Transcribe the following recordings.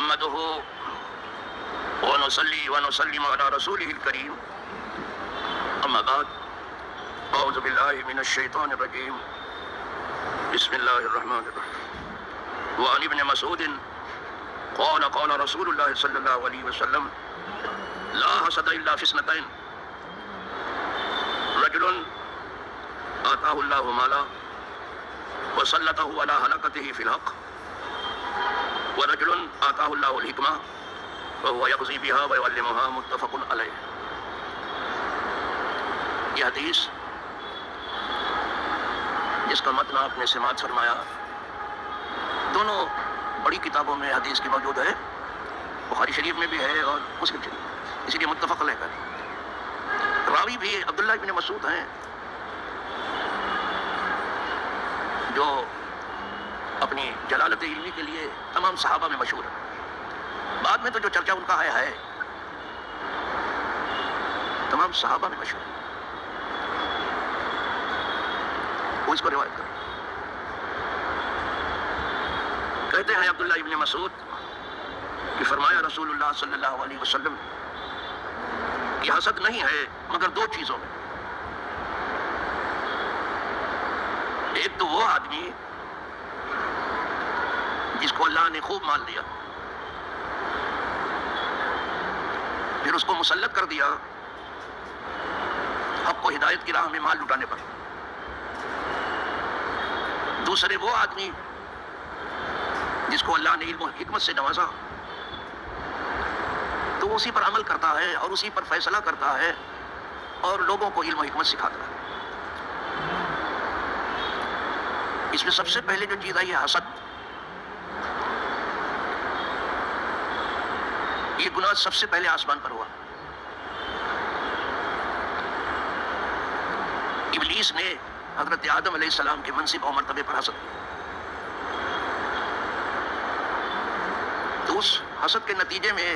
نحمده ونصلي ونسلم على رسوله الكريم أما بعد أعوذ بالله من الشيطان الرجيم بسم الله الرحمن الرحيم وعن ابن مسعود قال قال رسول الله صلى الله عليه وسلم لا حسد إلا في اثنتين رجل آتاه الله مالا وسلطه على هلكته في الحق ورجل آتاه الله الحكمة وهو يقضي بها ويعلمها متفق علیہ۔ یہ حدیث جس کا متن آپ نے سماعت فرمایا دونوں بڑی کتابوں میں حدیث کی موجود ہے، بخاری شریف میں بھی ہے اور مسلم شریف میں، اسی لیے متفق علیہ ہے۔ راوی بھی عبداللہ ابن مسعود ہیں جو اپنی جلالت علمی کے لیے تمام صحابہ میں مشہور ہے۔ بعد میں تو جو چرچا ان کا ہے تمام صحابہ میں مشہور ہے، وہ اس کو روایت کریں۔ کہتے ہیں عبداللہ ابن مسعود کہ فرمایا رسول اللہ صلی اللہ علیہ وسلم کہ حسد نہیں ہے مگر دو چیزوں میں، ایک تو وہ آدمی جس کو اللہ نے خوب مال دیا، پھر اس کو مسلط کر دیا حق کو ہدایت کی راہ میں مال لٹانے پر۔ دوسرے وہ آدمی جس کو اللہ نے علم و حکمت سے نوازا تو وہ اسی پر عمل کرتا ہے اور اسی پر فیصلہ کرتا ہے اور لوگوں کو علم و حکمت سکھاتا ہے۔ اس میں سب سے پہلے جو چیز آئی ہے حسد۔ یہ گناہ سب سے پہلے آسمان پر ہوا۔ ابلیس نے حضرت آدم علیہ السلام کے منصب اور مرتبے پر حسد کیا، تو اس حسد کے نتیجے میں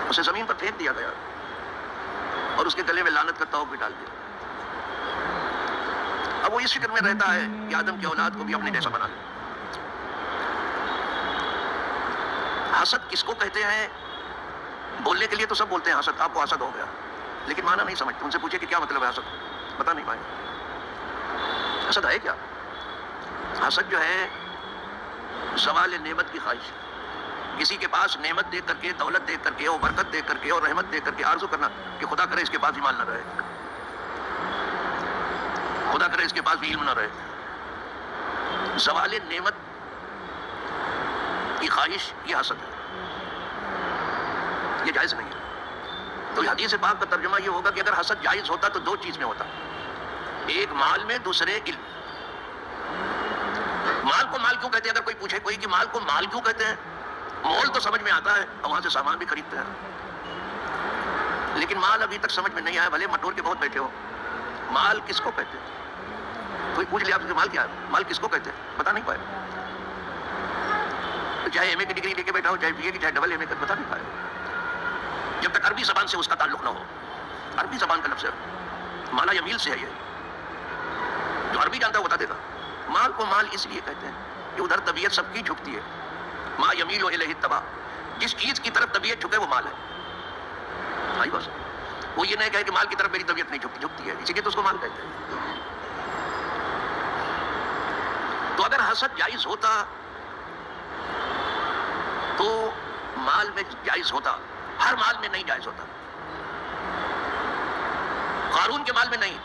اسے زمین پر پھینک دیا گیا اور اس کے گلے میں لعنت کا توق بھی ڈال دیا۔ اب وہ اس فکر میں رہتا ہے کہ آدم کی اولاد کو بھی اپنے جیسا بنا لے۔ حسد کس کو کہتے ہیں؟ بولنے کے لیے تو سب بولتے ہیں حسد، آپ کو حسد ہو گیا، لیکن معنی نہیں سمجھتے۔ ان سے پوچھے کہ کیا مطلب ہے حسد، بتا نہیں پائے۔ حسد ہے کیا؟ حسد جو ہے زوال نعمت کی خواہش، کسی کے پاس نعمت دیکھ کر کے، دولت دیکھ کر کے اور برکت دیکھ کر کے اور رحمت دیکھ کر کے آرزو کرنا کہ خدا کرے اس کے پاس بھی مال نہ رہے، خدا کرے اس کے پاس بھی علم نہ رہے۔ زوال نعمت کی خواہش یہ حسد ہے، یہ جائز نہیں ہے۔ تو حدیث پاک کا ترجمہ یہ ہوگا کہ اگر حسد جائز ہوتا تو دو چیز میں ہوتا، ایک مال میں، دوسرے علم۔ مال کو مال کیوں کہتے ہیں؟ اگر کوئی پوچھے کوئی کہ مال کو مال کیوں کہتے ہیں، مول تو سمجھ میں آتا ہے اور وہاں سے سامان بھی خریدتے ہیں، لیکن مال ابھی تک سمجھ میں نہیں آیا، بھلے مٹور کے بہت بیٹھے ہو۔ مال کس کو کہتے ہیں؟ کوئی پوچھ لیا آپ سے مال کیا ہے، مال کس کو کہتے ہیں، بتا نہیں پائے۔ چاہے ایم اے کی ڈگری لے کے بیٹھا ہو، چاہے بی اے کی، چاہے ڈبل ایم اے کا، بتا نہیں پائے جب تک عربی زبان سے اس کا تعلق نہ ہو۔ عربی زبان کا لفظ ہے، مالا یمیل سے ہے، یہ جو عربی جانتا ہے وہ بتا دے گا۔ مال کو مال اس لیے کہتے ہیں کہ ادھر طبیعت سب کی جھکتی ہے، ما یمیل الیہ التبع، جس چیز کی طرف طبیعت جھکے وہ مال ہے۔ بھائی بس وہ یہ نہیں کہے کہ مال کی طرف میری طبیعت نہیں جھکتی، جھکتی ہے، اسی لیے تو اس کو مال کہتے ہیں۔ تو اگر حسد جائز ہوتا تو مال میں جائز ہوتا، ہر مال میں نہیں جائز ہوتا۔ قارون کے مال میں نہیں،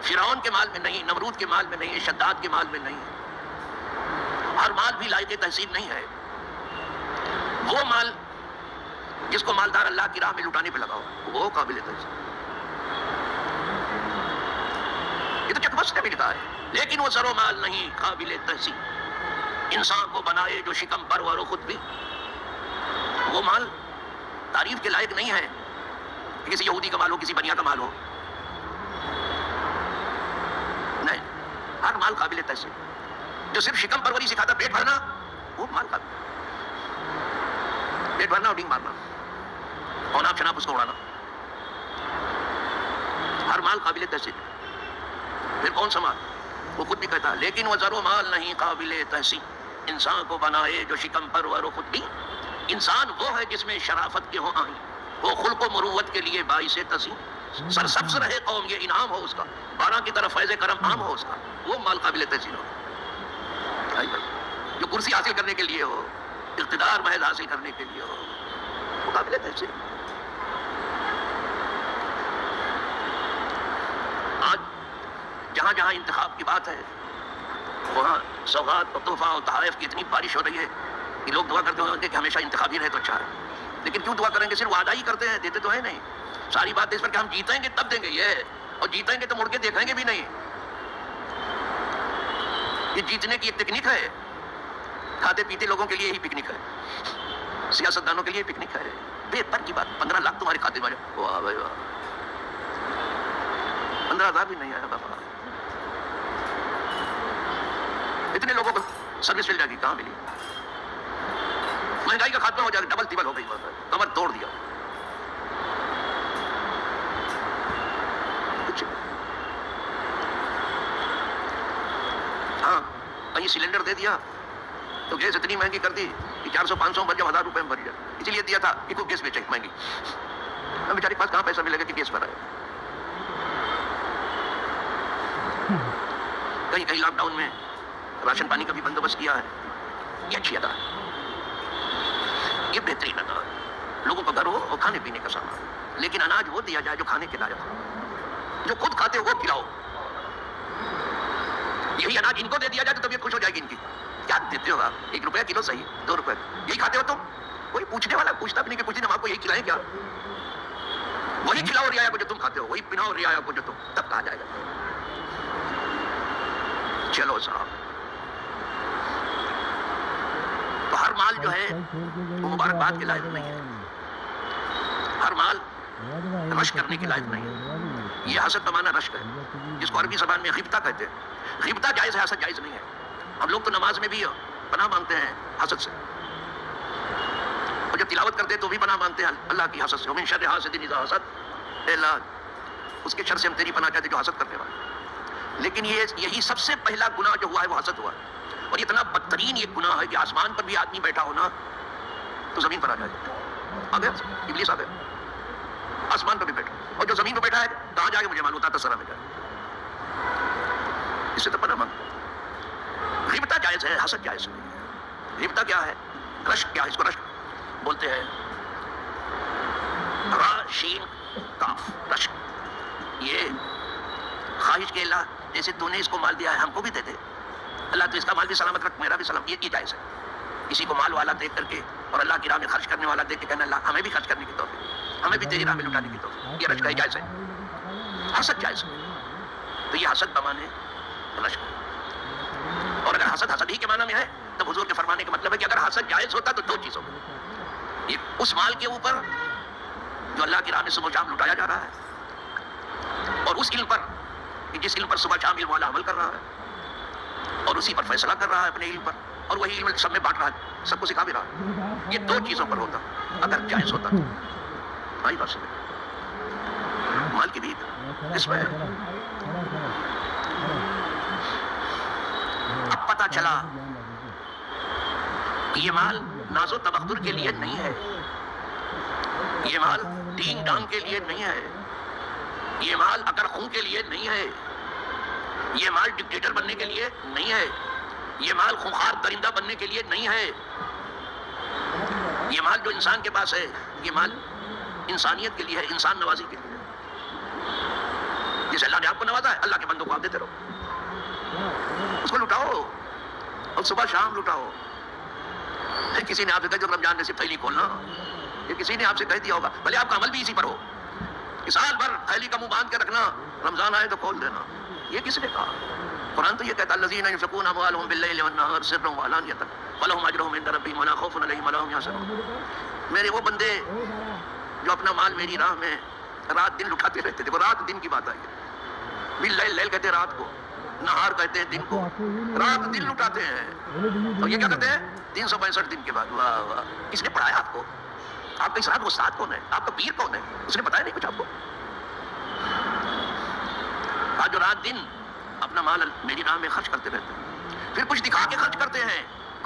فرعون کے مال میں نہیں، نمرود کے مال میں نہیں، شداد کے مال میں نہیں، ہر مال بھی لائق تحسین نہیں ہے۔ وہ مال جس کو مالدار اللہ کی راہ میں لٹانے پہ لگا ہو وہ قابل تحسین۔ یہ تو چکبست نے بھی لکھا ہے، لیکن وہ زر و مال نہیں قابل تحسین، انسان کو بنائے جو شکم پرور و خود بھی، وہ مال تعریف کے لائق نہیں ہے کہ کسی یہودی کا مال ہو، کسی بنیا کا مال ہو، نہیں، ہر مال قابل تحسین۔ جو صرف شکم پروری سکھاتا پیٹ بھرنا، وہ مال قابل، پیٹ بھرنا اور ڈنگ مارنا اور ناپ شناپ اس کو اڑانا، ہر مال قابل تحسین۔ پھر کون سا مال؟ وہ خود بھی کہتا ہے لیکن وہ زر و مال نہیں قابل تحسین، انسان کو بنائے جو شکم پرور و خود بھی. انسان وہ ہے جس میں شرافت کے ہوں آئیں، وہ خلق و مروت کے لیے باعث تزئین. سرسبز رہے قوم یہ انعام ہو اس کا، بارہ کی طرف فیض کرم عام ہو اس کا، وہ مال قابل تحسین ہو. بھائی جو کرسی حاصل کرنے کے لیے ہو، اقتدار محض حاصل کرنے کے لیے ہو، وہ قابل تحسین. آج جہاں جہاں انتخاب کی بات ہے وہاں سوغات اور تحفہ اور تحائف کی اتنی بارش ہو رہی ہے کہ لوگ دعا کرتے ہوں گے کہ ہمیشہ انتخابی رہے تو اچھا ہے. لیکن کیوں دعا کریں گے؟ صرف وعدہ ہی کرتے ہیں، دیتے تو ہے نہیں. ساری بات اس پر کہ ہم جیتیں گے تب دیں گے یہ، اور جیتیں گے تو مڑ کے دیکھیں گے بھی نہیں. یہ جیتنے کی ایک ٹیکنیک ہے. کھاتے پیتے لوگوں کے لیے ہی پکنک ہے، سیاستدانوں کے لیے پکنک ہے. بے پر کی بات، 15 لاکھ تمہارے کھاتے میں، واہ بھائی واہ، 15,000 بھی نہیں آیا بابا. اتنے لوگوں کو سروس مل جائے گی، کہاں ملی؟ مہنگائی کا خاتمہ ہو جائے گا، ڈبل ٹیبل ہو گئی، کمر توڑ دیا. ہاں کہیں سلنڈر دے دیا تو گیس اتنی مہنگی کر دی کہ 400-500 بن جائے، 1000 روپے میں بن جائے. اسی لیے دیا تھا کہ کوئی گیس بیچے مہنگی. ہم بیچارے کے پاس کہاں پیسہ ملے گا کہ گیس پر آئے. کہیں کہیں لاک ڈاؤن میں راشن پانی کا بھی بندوبست کیا ہے. یہ اچھی ادا ہے، یہ بہترین ادا ہے. لوگوں کو گھر ہو اور کھانے پینے کا سامان، لیکن اناج وہ دیا جائے جو کھانے کے لائق ہو. جو خود کھاتے ہو وہ کھلاؤ. یہی اناج ان کو دے دیا جائے تو طبیعت خوش ہو جائے گی ان کی. کیا دیتے ہو آپ؟ 1 روپیہ کلو صحیح، 2 روپے. یہی کھاتے ہو تم؟ کوئی پوچھنے والا پوچھتا بھی نہیں کہ کچھ دن ہم آپ کو یہی کھلائیں کیا؟ وہی کھلاؤ رعایا کو جو تم کھاتے ہو، وہی پہناؤ رعایا کو جو تم، تب کہا جائے گا. چلو صاحب، تو ہر مال جو ہے وہ مبارکباد کے لائق نہیں ہے. ہر مال رشک کرنے کے لائق نہیں ہے. یہ حسد بمانا رشک ہے، جس کو عربی زبان میں غیبتہ کہتے ہیں. غیبتہ جائز ہے، حسد جائز نہیں ہے. ہم لوگ تو نماز میں بھی پناہ مانگتے ہیں حسد سے، اور جب تلاوت کرتے ہیں تو بھی پناہ مانگتے ہیں اللہ کی حسد سے. ومن شر حاسد اذا حسد، اے اللہ اس کے شر سے ہم تیری پناہ چاہتے جو حسد کرنے والا. لیکن یہی سب سے پہلا گناہ جو ہوا ہے وہ حسد ہوا ہے. اور اتنا بدترین یہ گناہ ہے کہ آسمان پر بھی آدمی بیٹھا ہونا تو زمین پر آ جائے. آ گیا ابلیس، آ گیا آسمان پر بھی بیٹھا، اور جو زمین پر بیٹھا ہے کہاں جائے مجھے معلوم ہوتا، سرا میں جائے. اس سے تو پناہ مانگتا. غیبتہ جائز ہے، حسد جائز نہیں ہے. غیبتہ کیا ہے؟ رشک کیا ہے؟ اس کو رشک بولتے ہیں. را شین کاف، رشک. یہ خواہش کے اللہ جیسے تو نے اس کو مال دیا ہے ہم کو بھی دے دے اللہ، تو اس کا مال بھی سلامت رکھ، میرا بھی سلامت. یہ جائز ہے. کسی کو مال والا دیکھ کر کے اور اللہ کی راہ میں خرچ کرنے والا دیکھ کے کہنا اللہ ہمیں بھی خرچ کرنے کی توفیق، ہمیں بھی تیری راہ میں لٹانے کی توفیق. یہ رشک جائز ہے. حسد جائز ہے. تو یہ حسد بمانے رشک. اور اگر حسد حسد ہی کے معنی میں ہے تو حضور کے فرمانے کا مطلب ہے کہ اگر حسد جائز ہوتا تو 2 چیزوں میں، یہ اس مال کے اوپر جو اللہ کی راہ میں صبح شام لٹایا جا رہا ہے، اور اس علم پر کہ جس علم پر صبح شام علم والا عمل کر رہا ہے اور اسی پر فیصلہ کر رہا ہے اپنے علم پر، اور وہی علم سب میں بانٹ رہا ہے، سب کو سکھا بھی رہا ہے. یہ 2 چیزوں پر ہوتا اگر جائز ہوتا. ہاں بات سمجھ، مال کی بھی اس میں اب پتہ چلا کہ یہ مال ناز و تبختر کے لیے نہیں ہے، یہ مال ڈینگ ڈانگ کے لیے نہیں ہے، یہ مال اکر خون کے لیے نہیں ہے، یہ مال ڈکٹیٹر بننے کے لیے نہیں ہے، یہ مال خونخوار درندہ بننے کے لیے نہیں ہے. یہ مال جو انسان کے پاس ہے یہ مال انسانیت کے لیے ہے، انسان نوازی کے لیے. جسے اللہ نے آپ کو نوازا ہے اللہ کے بندوں کو آپ دیتے رہو، اس کو لٹاؤ اور صبح شام لٹاؤ. کسی نے آپ سے کہا جو رمضان میں صرف تھیلی کھولنا، یہ کسی نے آپ سے کہہ دیا ہوگا، بھلے آپ کا عمل بھی اسی پر ہو کہ سال بھر تھیلی کا منہ باندھ کے رکھنا، رمضان آئے تو کھول دینا. یہ کس نے کہا؟ قرآن تو یہ کہتا الذین ينفقون اموالهم باللیل والنہار سرا وعلانیۃ فلہم اجرہم عند ربہم ولا خوف علیہم ولا هم یحزنون. میرے وہ بندے جو اپنا مال میری راہ میں رات دن لٹاتے رہتے. دیکھو رات دن کی بات آئی ہے، باللیل، لیل کہتے ہیں رات کو، نہار کہتے ہیں دن کو، رات دن لٹاتے ہیں. اور یہ کیا کہتے ہیں 365 دن کے بعد. واہ واہ، کس نے پڑھایا آپ کو؟ آپ کا اس رات کو استاد کون ہے؟ آپ کا پیر کون ہے؟ اس نے بتایا نہیں کچھ آپ کو؟ آج جو رات دن اپنا مال میری راہ میں خرچ کرتے رہتے ہیں، پھر کچھ دکھا کے خرچ کرتے ہیں.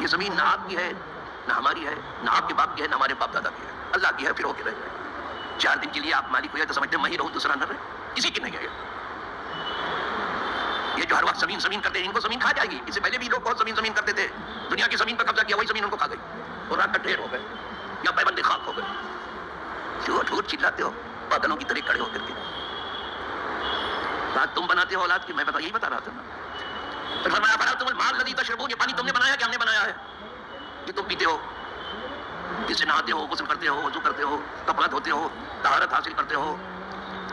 یہ زمین نہ آپ کی ہے نہ ہماری ہے، نہ آپ کے باپ کی ہے، نہ ہمارے باپ دادا کی ہے، اللہ کی ہے، پھر ہو کے رہ جائے. 4 دن کے لیے آپ مالک ہوئے تو سمجھتے ہیں میں ہی رہوں دوسرا نہ رہے، کسی کی نہیں ہے. یہ جو ہر وقت زمین زمین کرتے ہیں ان کو زمین کھا جائے گی. اس سے پہلے بھی لوگ بہت زمین زمین کرتے تھے، دنیا کی زمین پر قبضہ کیا، وہی زمین ان کو کھا گئی اور رات کا ڈھیر ہو گئے یا پیبندے خاک ہو گئے. جھوٹ جھوٹ چلاتے ہو بادلوں کی طرح کھڑے ہو کر کے. بات تم بناتے ہو اولاد کی، میں یہی بتا رہا تھا نا. پھر فرمایا بڑا تم الماء الذی تشربون، یہ پانی تم نے بنایا کہ ہم نے بنایا ہے؟ یہ تم پیتے ہو، جس سے نہاتے ہو، غسل کرتے ہو، وضو کرتے ہو، کپڑا دھوتے ہو، طہارت حاصل کرتے ہو.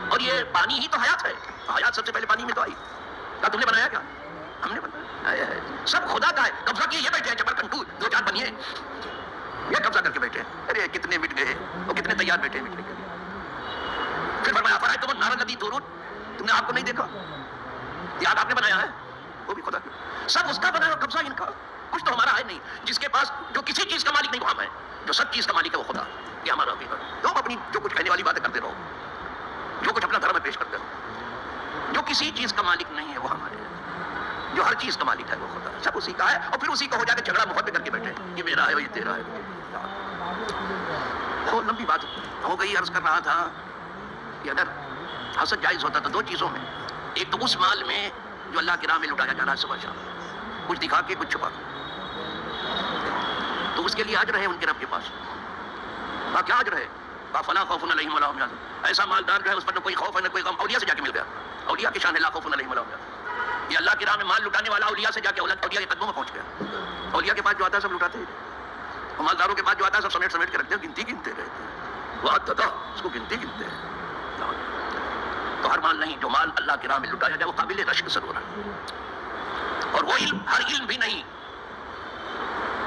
اور یہ پانی ہی تو حیات ہے، حیات سب سے پہلے پانی میں تو آئی. کیا تم نے بنایا؟ کیا ہم نے بنایا؟ سب خدا کا ہے. قبضہ کیے یہ بیٹھے ہیں چپر کنٹو 2-4 بنیے، یہ قبضہ کر کے بیٹھے ہیں. ارے کتنے مٹ گئے اور کتنے تیار بیٹھے ہیں مٹنے کے لیے. پھر فرمایا فرأیتم النار التی تورون، تم نے آپ کو نہیں دیکھا؟ یہ آپ نے بنایا ہے، وہ بھی خدا کا. سب اس کا بنایا ہوا قبضہ ان کا، کچھ تو ہمارا ہے نہیں. جس کے پاس جو کسی چیز کا مالک نہیں وہ ہم ہے، جو سب چیز کا مالک ہے وہ خدا. یہ ہمارا حقیقت. تم اپنی جو کچھ کہنے والی باتیں کرتے رہو، جو کچھ اپنا دھرم میں پیش کرتے رہو. جو کسی چیز کا مالک نہیں ہے وہ ہمارے ہے، جو ہر چیز کا مالک ہے وہ خدا. سب اسی کا ہے اور پھر اسی کو ہو جا کے جھگڑا محبت کر کے بیٹھے، یہ میرا ہے یہ تیرا ہے. بہت لمبی بات ہو گئی. عرض کر رہا تھا کہ اگر حسد جائز ہوتا تو 2 چیزوں میں، ایک تو اس مال میں جو اللہ کی راہ میں لٹایا جا رہا ہے صبح شام، کچھ دکھا کے کچھ چھپا کے، تو اس کے لیے اجر ہے ان کے رب کے پاس. کیا اجر ہے؟ فلا خوف علیہم ولا هم يحزنون. ایسا مالدار جو ہے اس پر نہ کوئی خوف ہے نہ کوئی غم. اولیاء سے جا کے مل گیا. اولیاء کی شان ہے لا خوف علیہم ولا هم يحزنون. یہ اللہ کی راہ میں مال لٹانے والا اولیاء سے جا کے اولیاء کے قدموں میں پہنچ گیا. اولیاء کے پاس جو آتا ہے سب لٹاتے ہیں، اور مالداروں کے پاس جو آتا ہے سب سمیٹ سمیٹ کے رکھتے ہیں، گنتی گنتے رہتے ہیں. وہ آتا تھا اس کو گنتی گنتے ہیں. تو ہر مال نہیں جو مال اللہ کی راہ میں لٹایا جائے وہ قابل رشک ضرور ہے. اور وہ علم، ہر علم بھی نہیں،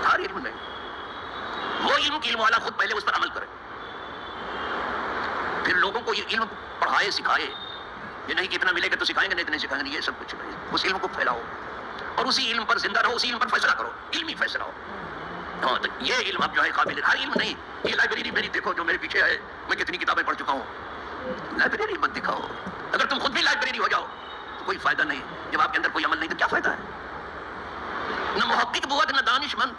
ہر علم نہیں. وہ علم کی علم والا خود پہلے اس پر عمل کرے، پھر لوگوں کو یہ علم پڑھائے سکھائے. یہ نہیں کہ اتنا ملے گا تو سکھائیں گے، نہیں اتنے سکھائیں گے، یہ سب کچھ نہیں. اس علم کو پھیلاؤ اور اسی علم پر زندہ رہو، اسی علم پر فیصلہ کرو، علمی فیصلہ ہو. ہاں تو یہ علم اب جو ہے قابل، ہر علم نہیں. یہ لائبریری میری دیکھو جو میرے پیچھے ہے، میں کتنی کتابیں پڑھ چکا ہوں. لائبریری مت دکھاؤ. اگر تم خود بھی لائبریری ہو جاؤ تو کوئی فائدہ نہیں. جب آپ کے اندر کوئی عمل نہیں تو کیا فائدہ ہے؟ نہ محقق بود نہ دانش مند،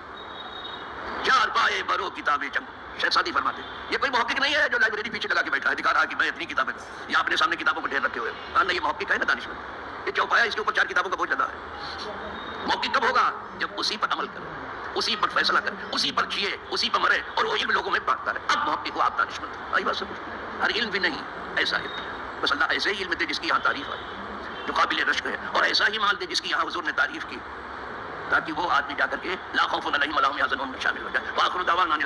4 پائے برو کتابیں چنگ. شیخ سعدی فرماتے یہ کوئی محقق نہیں ہے جو لائبریری پیچھے لگا کے بیٹھا ہے، دکھا رہا کہ میں اتنی کتابیں، یا اپنے سامنے کتابوں کو ڈھیر رکھے ہوئے. نہیں، یہ محقق ہے نا دانش مند. یہ چوپایا اس کے اوپر 4 کتابوں کا بوجھ لگا ہے. محقق کب ہوگا؟ جب اسی پر عمل کرے، اسی پر فیصلہ کرے، اسی پر جیے، اسی پر مرے اور وہ علم لوگوں میں بانٹتا رہے. اب محقق ہوا، آپ دانش مند. آئی بات سمجھ؟ ہر علم بھی نہیں ایسا علم. بس اللہ ایسے ہی علم دے جس کی یہاں تعریف آئی، جو قابل رشک ہے، اور ایسا ہی مال دے جس کی یہاں حضور نے تعریف کی، تاکہ وہ آدمی جا کر کے لا خوف علیہم ولا هم يحزنون میں شامل ہو جائے. وآخر دعوانا